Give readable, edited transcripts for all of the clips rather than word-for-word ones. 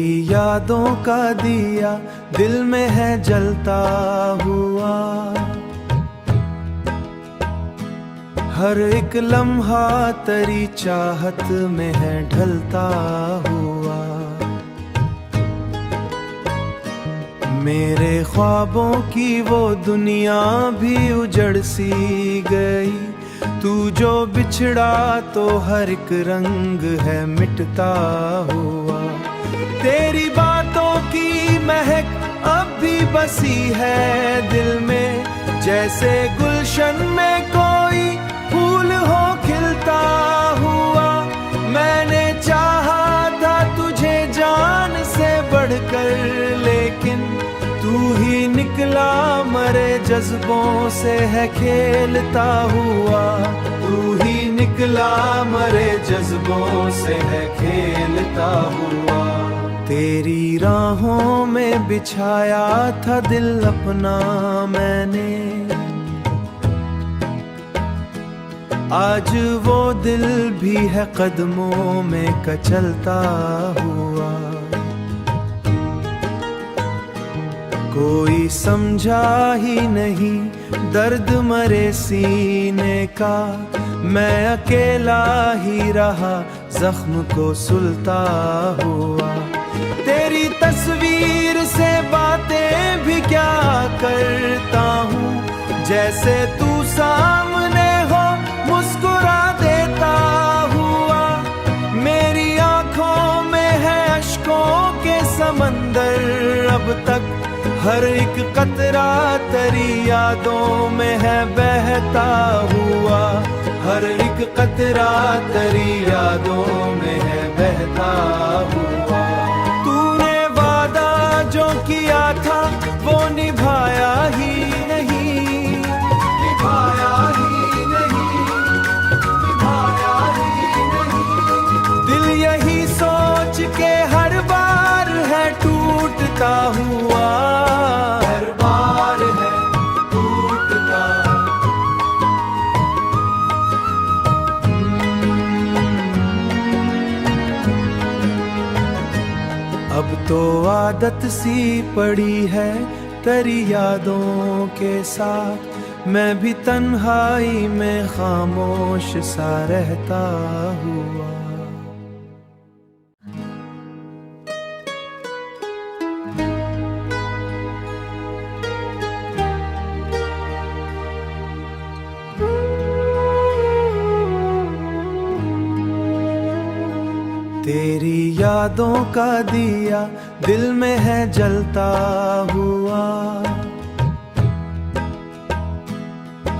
तेरी यादों का दिया दिल में है जलता हुआ, हर एक लम्हा तेरी चाहत में है ढलता हुआ। मेरे ख्वाबों की वो दुनिया भी उजड़ सी गई, तू जो बिछड़ा तो हर एक रंग है मिटता हुआ। तेरी बातों की महक अब भी बसी है दिल में, जैसे गुलशन में कोई फूल हो खिलता हुआ। मैंने चाहा था तुझे जान से बढ़कर, लेकिन तू ही निकला मरे जज्बों से है खेलता हुआ। तू ही निकला मरे जज्बों से है खेलता हुआ। तेरी राहों में बिछाया था दिल अपना मैंने, आज वो दिल भी है कदमों में कचलता हुआ। कोई समझा ही नहीं दर्द मरे सीने का, मैं अकेला ही रहा जख्म को सुलता हुआ। तेरी तस्वीर से बातें भी क्या करता हूँ, जैसे तू सामने हो मुस्कुरा देता हुआ। मेरी आंखों में है अश्कों के समंदर, अब तक हर एक कतरा तेरी यादों में है बहता हुआ। हर एक कतरा तेरी यादों में है बहता हुआ। तूने वादा जो किया था वो निभाया ही नहीं, निभाया ही नहीं, निभाया ही नहीं। दिल यही सोच के हर बार है टूटता हुआ, हर बार है टूटता। अब तो आदत सी पड़ी है तेरी यादों के साथ, मैं भी तन्हाई में खामोश सा रहता हुआ। तेरी यादों का दिया दिल में है जलता हुआ,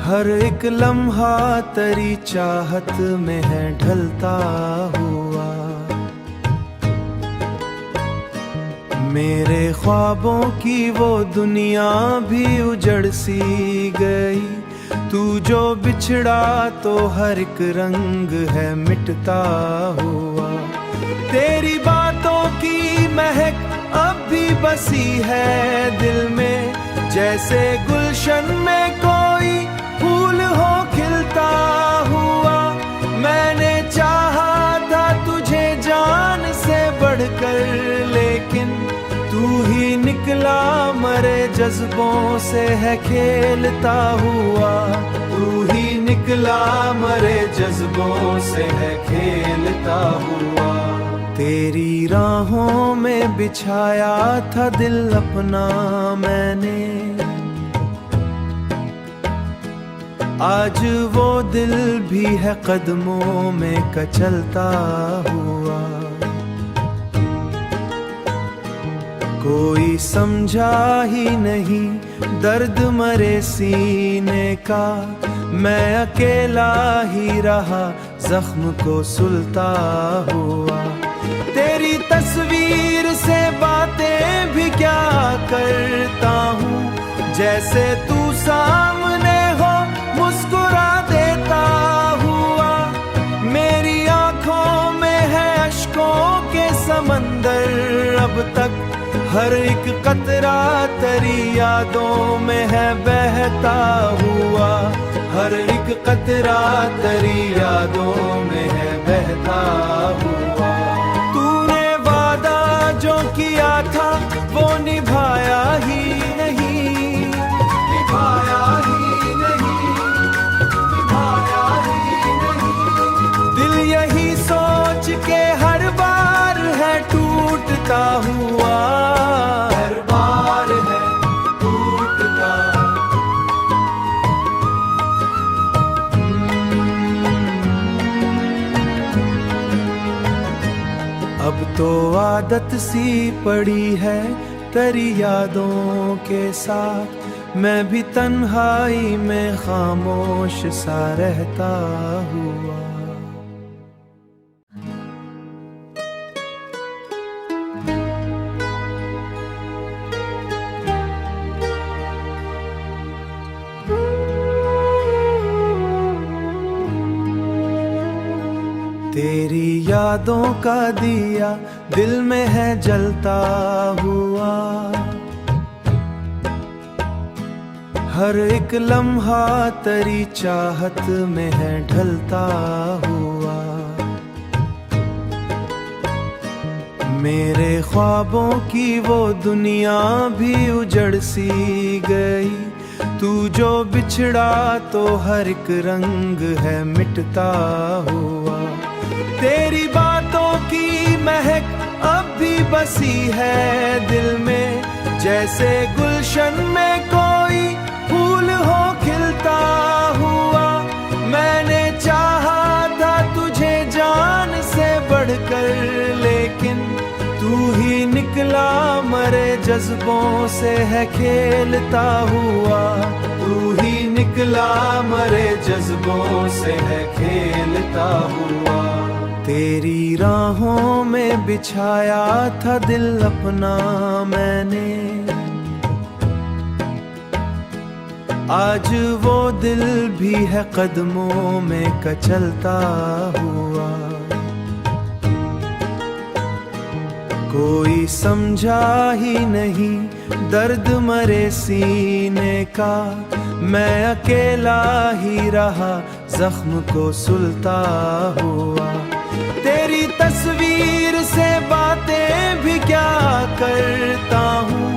हर एक लम्हा तेरी चाहत में है ढलता हुआ। मेरे ख्वाबों की वो दुनिया भी उजड़ सी गई, तू जो बिछड़ा तो हर एक रंग है मिटता हुआ। तेरी बातों की महक अब भी बसी है दिल में, जैसे गुलशन में कोई फूल हो खिलता हुआ। मैंने चाहा था तुझे जान से बढ़कर, लेकिन तू ही निकला मरे जज्बों से है खेलता हुआ। तू ही निकला मरे जज्बों से है खेलता हुआ। तेरी राहों में बिछाया था दिल अपना मैंने, आज वो दिल भी है कदमों में कचलता हुआ। कोई समझा ही नहीं दर्द मरे सीने का, मैं अकेला ही रहा जख्म को सुलता हुआ। तेरी तस्वीर से बातें भी क्या करता हूँ, जैसे तू सामने हो मुस्कुरा देता हुआ। मेरी आंखों में है अश्कों के समंदर, अब तक हर एक कतरा तेरी यादों में है बहता हुआ। हर एक कतरा तेरी यादों में है बहता हुआ। तूने वादा जो किया था वो निभाया ही नहीं, निभाया ही नहीं, निभाया ही नहीं। दिल यही सोच के हर बार है टूटता हुआ, हर बार है टूटता। अब तो आदत सी पड़ी है तेरी यादों के साथ, मैं भी तन्हाई में खामोश सा रहता हुआ। तेरी यादों का दिया दिल में है जलता हुआ, हर एक लम्हा तेरी चाहत में है ढलता हुआ। मेरे ख्वाबों की वो दुनिया भी उजड़ सी गई, तू जो बिछड़ा तो हर एक रंग है मिटता हुआ। तेरी बातों की महक अब भी बसी है दिल में, जैसे गुलशन में कोई फूल हो खिलता हुआ। मैंने चाहा था तुझे जान से बढ़कर, लेकिन तू ही निकला मरे जज्बों से है खेलता हुआ, तू ही निकला मरे जज्बों से है खेलता हुआ। तेरी राहों में बिछाया था दिल अपना मैंने, आज वो दिल भी है कदमों में कचलता हुआ। कोई समझा ही नहीं दर्द मरे सीने का, मैं अकेला ही रहा जख्म को सुलता हुआ। तेरी तस्वीर से बातें भी क्या करता हूँ,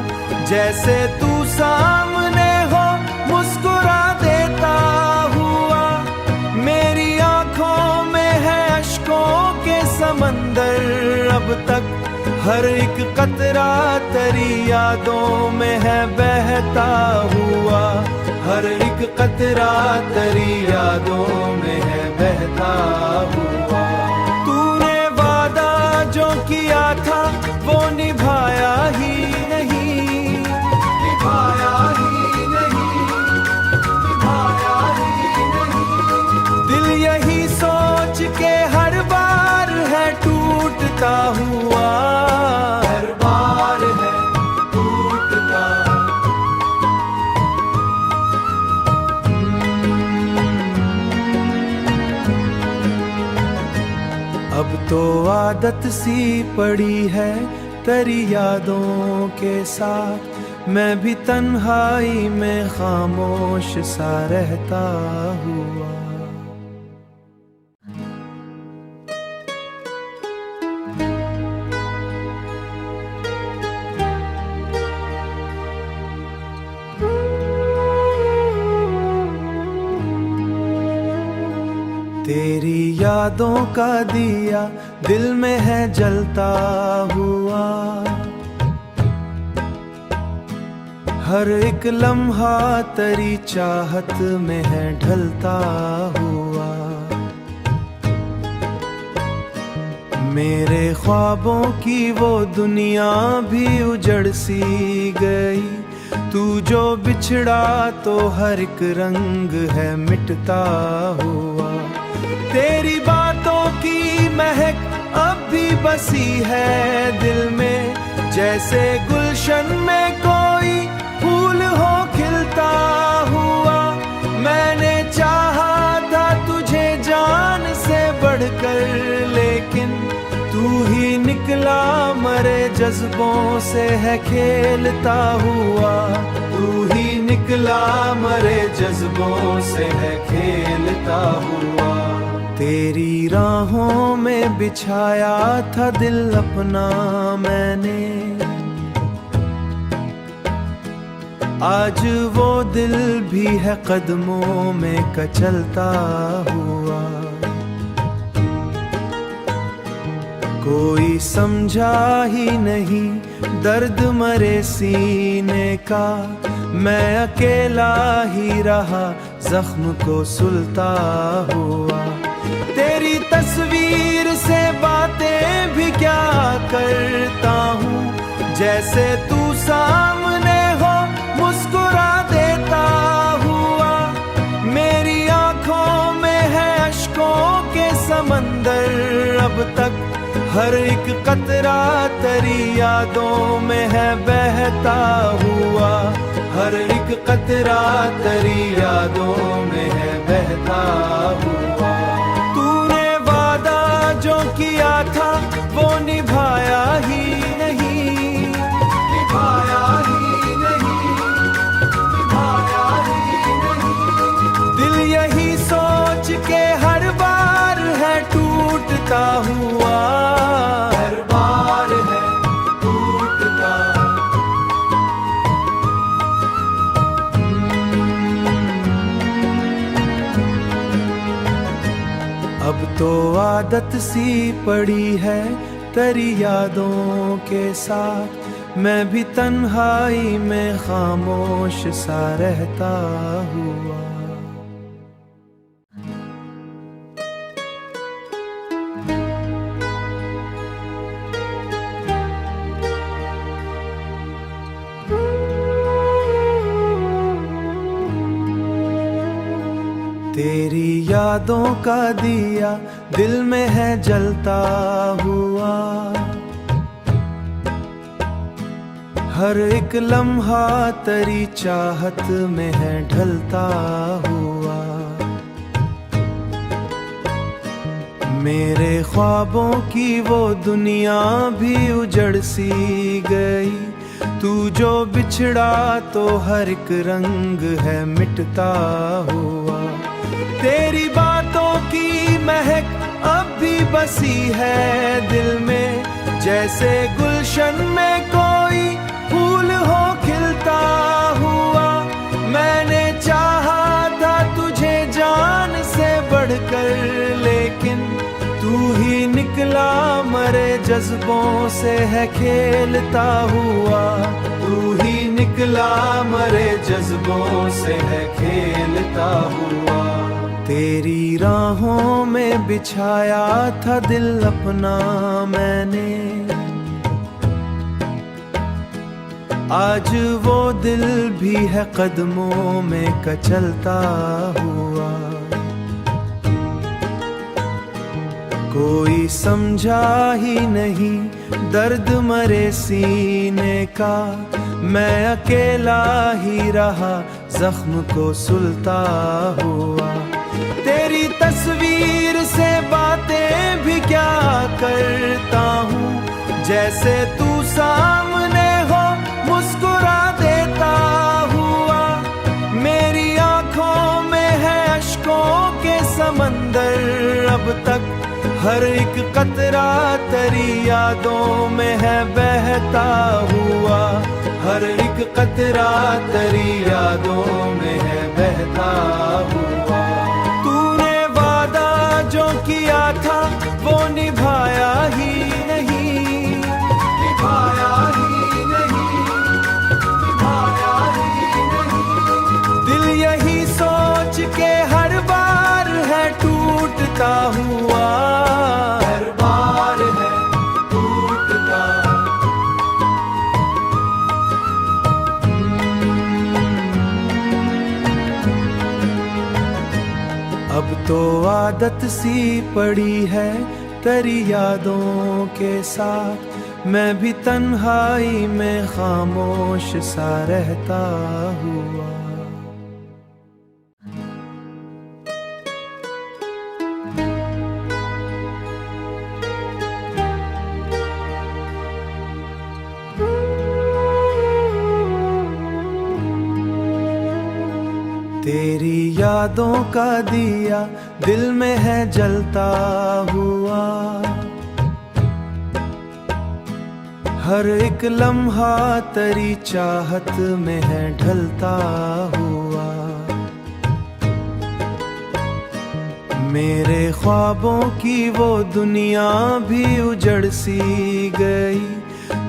जैसे तू सामने हो मुस्कुरा देता हुआ। मेरी आंखों में है अश्कों के समंदर, अब तक हर एक कतरा तेरी यादों में है बहता हुआ, हर एक कतरा तेरी यादों में है बहता हुआ। तूने वादा जो किया था वो निभाया ही नहीं, निभाया ही नहीं, निभाया ही नहीं। दिल यही सोच के हर बार है टूटता हुआ, हर बार है टूटता। अब तो आदत सी पड़ी है तेरी यादों के साथ, मैं भी तन्हाई में खामोश सा रहता हुआ। तेरी यादों का दिया दिल में है जलता हुआ, हर एक लम्हा तेरी चाहत में है ढलता हुआ। मेरे ख्वाबों की वो दुनिया भी उजड़ सी गई, तू जो बिछड़ा तो हर एक रंग है मिटता हुआ। तेरी बातों की महक अब भी बसी है दिल में, जैसे गुलशन में कोई फूल हो खिलता हुआ। मैंने चाहा था तुझे जान से बढ़कर, लेकिन तू ही निकला मरे जज्बों से है खेलता हुआ, तू ही निकला मरे जज्बों से है खेलता हुआ। तेरी राहों में बिछाया था दिल अपना मैंने, आज वो दिल भी है कदमों में कचलता हुआ। कोई समझा ही नहीं दर्द मरे सीने का, मैं अकेला ही रहा जख्म को सुलता हुआ। तेरी तस्वीर से बातें भी क्या करता हूँ, जैसे तू सामने हो मुस्कुरा देता हुआ। मेरी आंखों में है अश्कों के समंदर, अब तक हर एक कतरा तेरी यादों में है बहता हुआ। हर एक कतरा तेरी यादों में है बहता हुआ। तूने वादा जो किया था वो निभाया ही नहीं, निभाया ही नहीं, निभाया ही नहीं। दिल यही सोच के हर बार है टूटता हुआ, हर बार है टूटता। अब तो आदत सी पड़ी है तेरी यादों के साथ, मैं भी तन्हाई में खामोश सा रहता हुआ। तेरी यादों का दिया दिल में है जलता हुआ। हर एक लम्हा तेरी चाहत में है ढलता हुआ। मेरे ख्वाबों की वो दुनिया भी उजड़ सी गई, तू जो बिछड़ा तो हर एक रंग है मिटता हुआ। तेरी बातों की महक अब भी बसी है दिल में, जैसे गुलशन में कोई फूल हो खिलता हुआ। मैंने चाहा था तुझे जान से बढ़कर, लेकिन तू ही निकला मरे जज्बों से है खेलता हुआ। तू ही निकला मरे जज्बों से है खेलता हुआ। तेरी राहों में बिछाया था दिल अपना मैंने, आज वो दिल भी है कदमों में कचलता हुआ। कोई समझा ही नहीं दर्द मरे सीने का, मैं अकेला ही रहा जख्म को सुलता हुआ। तेरी तस्वीर से बातें भी क्या करता हूँ, जैसे तू सामने हो मुस्कुरा देता हुआ। मेरी आंखों में है अश्कों के समंदर, अब तक हर एक कतरा तेरी यादों में है बहता हुआ। हर एक कतरा तेरी यादों में है बहता हुआ। तूने वादा जो किया था वो निभाया ही नहीं, निभाया ही नहीं, निभाया ही नहीं। दिल यही सोच के हर बार है टूटता हुआ, हर बार है टूटता। अब तो आदत सी पड़ी है तेरी यादों के साथ, मैं भी तन्हाई में खामोश सा रहता हुआ। तेरी यादों का दिया दिल में है जलता हुआ। हर एक लम्हा तेरी चाहत में है ढलता हुआ। मेरे ख्वाबों की वो दुनिया भी उजड़ सी गई।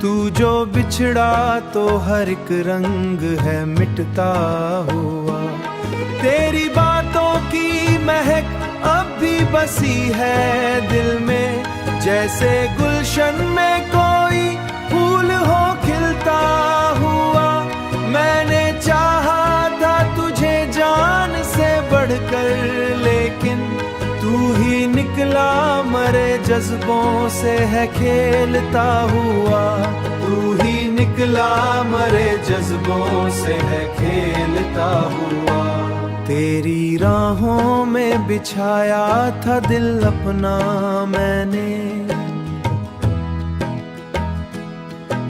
तू जो बिछड़ा तो हर एक रंग है मिटता हुआ। तेरी बातों की महक अब भी बसी है दिल में, जैसे गुलशन में कोई फूल हो खिलता हुआ। मैंने चाहा था तुझे जान से बढ़कर, लेकिन तू ही निकला मरे जज्बों से है खेलता हुआ। तू ही निकला मरे जज्बों से है खेलता हुआ। तेरी राहों में बिछाया था दिल अपना मैंने,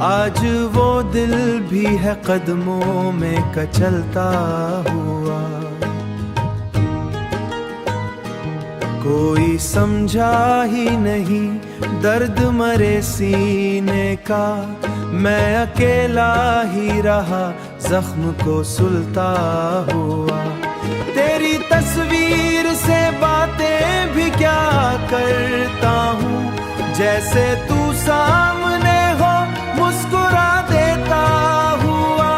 आज वो दिल भी है कदमों में कचलता हुआ। कोई समझा ही नहीं दर्द मरे सीने का, मैं अकेला ही रहा जख्म को सुलता हुआ। तेरी तस्वीर से बातें भी क्या करता हूँ, जैसे तू सामने हो मुस्कुरा देता हुआ।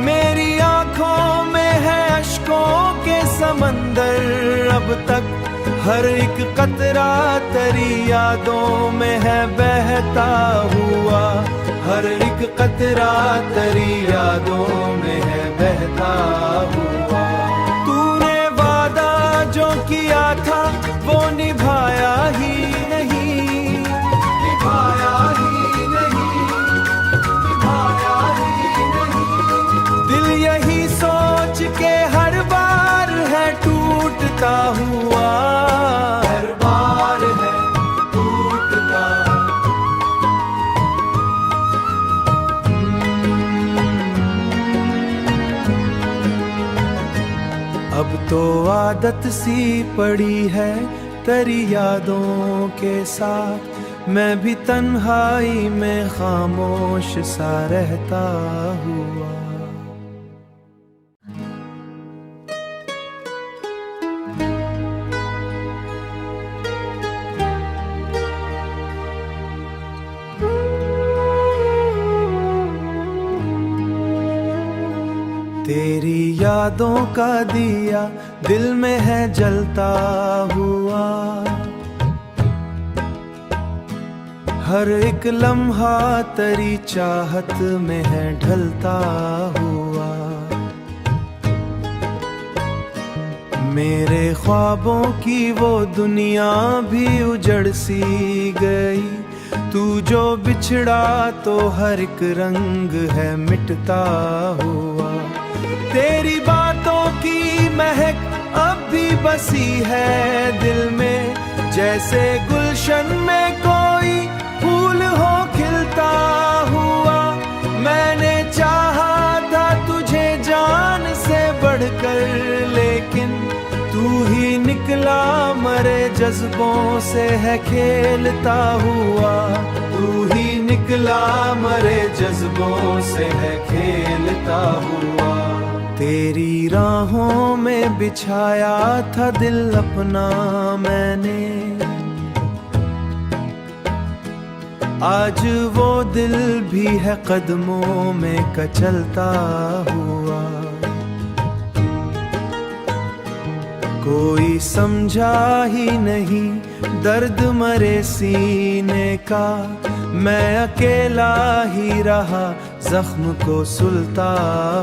मेरी आंखों में है अश्कों के समंदर अब तक, हर एक कतरा तेरी यादों में है बहता हुआ। हर एक कतरा तेरी यादों में है बहता हुआ। तूने वादा जो किया था वो निभाया ही नहीं, निभाया ही नहीं, निभाया ही नहीं। दिल यही सोच के हर बार है टूटता हुआ, हर बार है टूटता। अब तो आदत सी पड़ी है तेरी यादों के साथ, मैं भी तन्हाई में खामोश सा रहता हुआ। तेरी यादों का दिया दिल में है जलता हुआ। हर एक लम्हा तेरी चाहत में है ढलता हुआ। मेरे ख्वाबों की वो दुनिया भी उजड़ सी गई। तू जो बिछड़ा तो हर एक रंग है मिटता हुआ। तेरी बातों की महक अब भी बसी है दिल में, जैसे गुलशन में कोई फूल हो खिलता हुआ। मैंने चाहा था तुझे जान से बढ़कर, लेकिन तू ही निकला मरे जज्बों से है खेलता हुआ। तू ही निकला मरे जज्बों से है खेलता हुआ। तेरी राहों में बिछाया था दिल अपना मैंने, आज वो दिल भी है कदमों में कचलता हुआ। कोई समझा ही नहीं दर्द मरे सीने का, मैं अकेला ही रहा जख्म को सुलता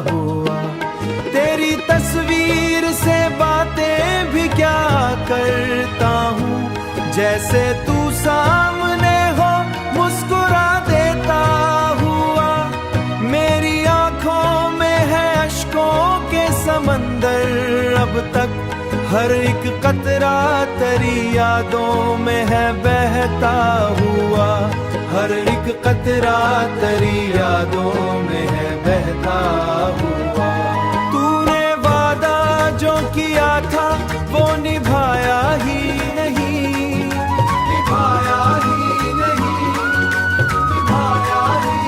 हुआ। तेरी तस्वीर से बातें भी क्या करता हूँ, जैसे तू सामने हो मुस्कुरा देता हुआ। मेरी आंखों में है अश्कों के समंदर अब तक, हर एक कतरा तेरी यादों में है बहता हुआ। हर एक कतरा तेरी यादों में है बहता हुआ। तूने वादा जो किया था वो निभाया ही नहीं, निभाया ही नहीं, निभाया ही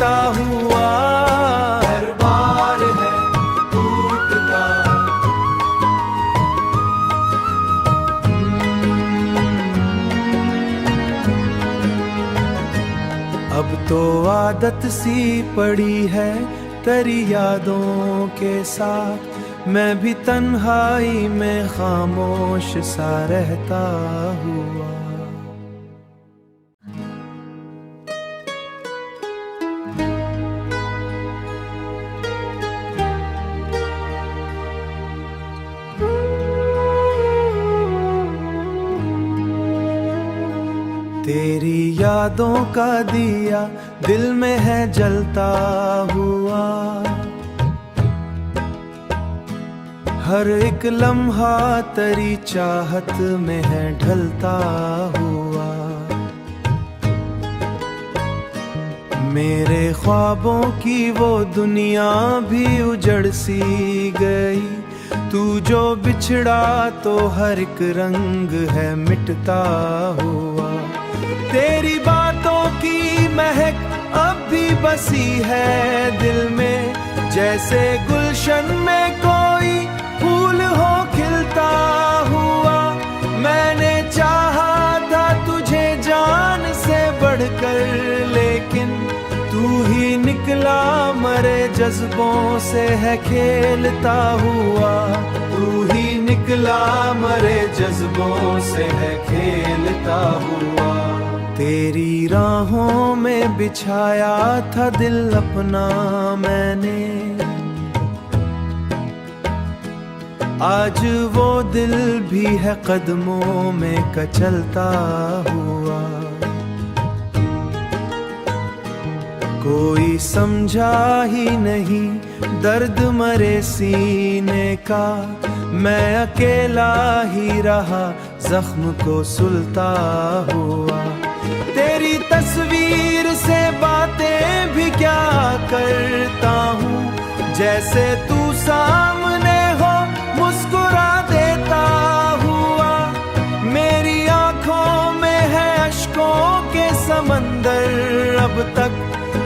टूटता हुआ, हर बार है टूटता। अब तो आदत सी पड़ी है तेरी यादों के साथ, मैं भी तन्हाई में खामोश सा रहता हुआ। तेरी यादों का दिया दिल में है जलता हुआ, हर एक लम्हा तेरी चाहत में है ढलता हुआ। मेरे ख्वाबों की वो दुनिया भी उजड़ सी गई, तू जो बिछड़ा तो हर एक रंग है मिटता हुआ। तेरी बातों की महक अब भी बसी है दिल में, जैसे गुलशन में कोई फूल हो खिलता हुआ। मैंने चाहा था तुझे जान से बढ़कर, लेकिन तू ही निकला मरे जज्बों से है खेलता हुआ। तू ही निकला मरे जज्बों से है खेलता हुआ। तेरी राहों में बिछाया था दिल अपना मैंने, आज वो दिल भी है कदमों में कचलता हुआ। कोई समझा ही नहीं दर्द मरे सीने का, मैं अकेला ही रहा जख्म को सुलता हुआ। तेरी तस्वीर से बातें भी क्या करता हूँ, जैसे तू सामने हो मुस्कुरा देता हुआ। मेरी आंखों में है अश्कों के समंदर, अब तक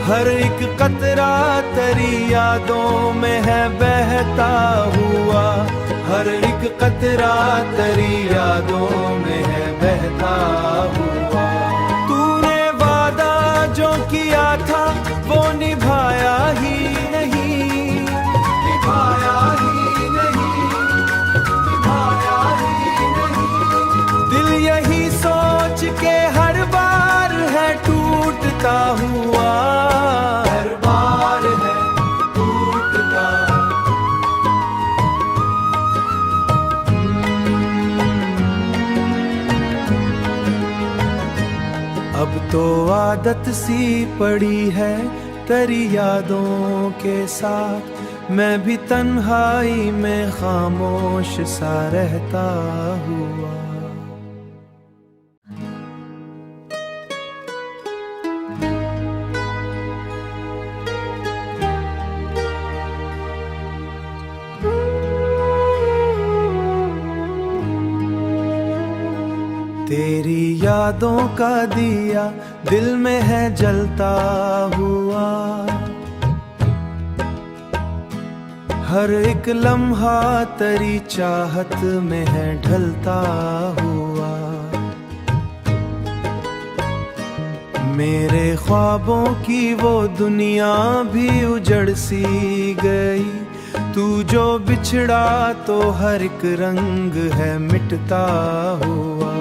हर एक कतरा तेरी यादों में है बहता हुआ। हर एक कतरा तेरी यादों में है बहता हुआ। तूने वादा जो किया था वो निभाया ही नहीं, निभाया ही नहीं, निभाया ही नहीं। दिल यही सोच के हर बार है टूटता हुआ, हर बार है टूटता। अब तो आदत सी पड़ी है तेरी यादों के साथ, मैं भी तन्हाई में खामोश सा रहता हुआ। तेरी यादों का दिया दिल में है जलता हुआ, हर एक लम्हा तेरी चाहत में है ढलता हुआ। मेरे ख्वाबों की वो दुनिया भी उजड़ सी गई, तू जो बिछड़ा तो हर एक रंग है मिटता हुआ।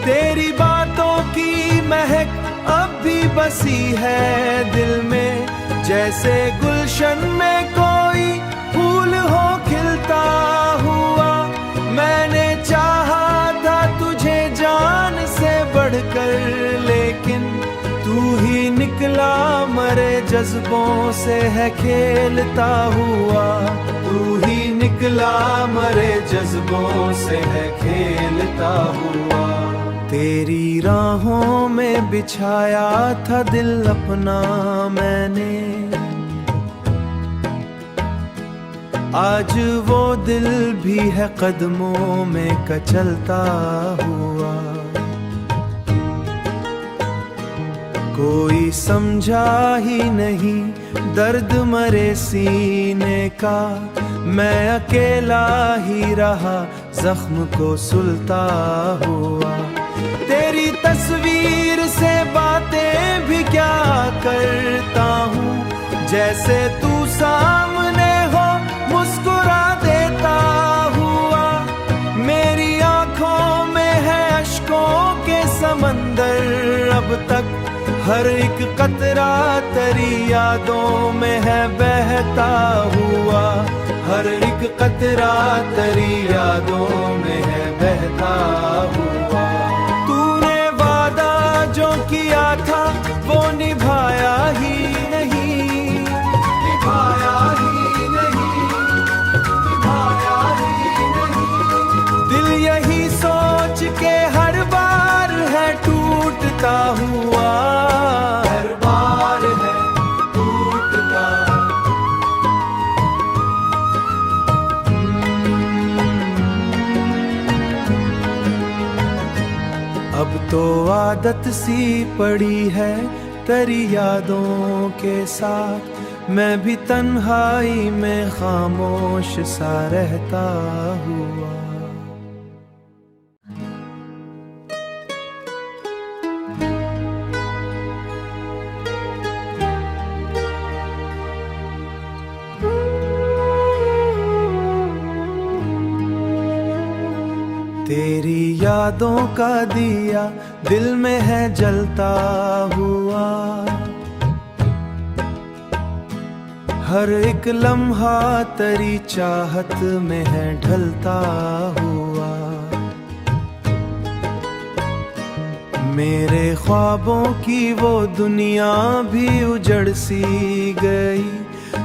तेरी बातों की महक अब भी बसी है दिल में, जैसे गुलशन में कोई फूल हो खिलता हुआ। मैंने चाहा था तुझे जान से बढ़कर, लेकिन तू ही निकला मरे जज्बों से है खेलता हुआ। तू ही निकला मरे जज्बों से है खेलता हुआ। तेरी राहों में बिछाया था दिल अपना मैंने, आज वो दिल भी है कदमों में कचलता हुआ। कोई समझा ही नहीं दर्द मरे सीने का, मैं अकेला ही रहा जख्म को सुलता हुआ। तेरी तस्वीर से बातें भी क्या करता हूँ, जैसे तू सामने हो मुस्कुरा देता हुआ। मेरी आंखों में है अश्कों के समंदर अब तक, हर एक कतरा तेरी यादों में है बहता हुआ। हर एक कतरा तेरी यादों में है बहता हुआ। तूने वादा जो किया था वो निभाया ही नहीं, निभाया ही नहीं, निभाया ही नहीं। दिल यही सोच के हर बार है टूटता हुआ, हर बार है टूटता। अब तो आदत सी पड़ी है तेरी यादों के साथ, मैं भी तन्हाई में खामोश सा रहता हुआ। तेरी यादों का दिया दिल में है जलता हुआ, हर एक लम्हा तेरी चाहत में है ढलता हुआ। मेरे ख्वाबों की वो दुनिया भी उजड़ सी गई,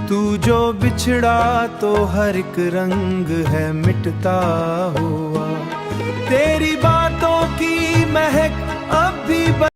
तू जो बिछड़ा तो हर एक रंग है मिटता हुआ। तेरी बातों की महक अब भी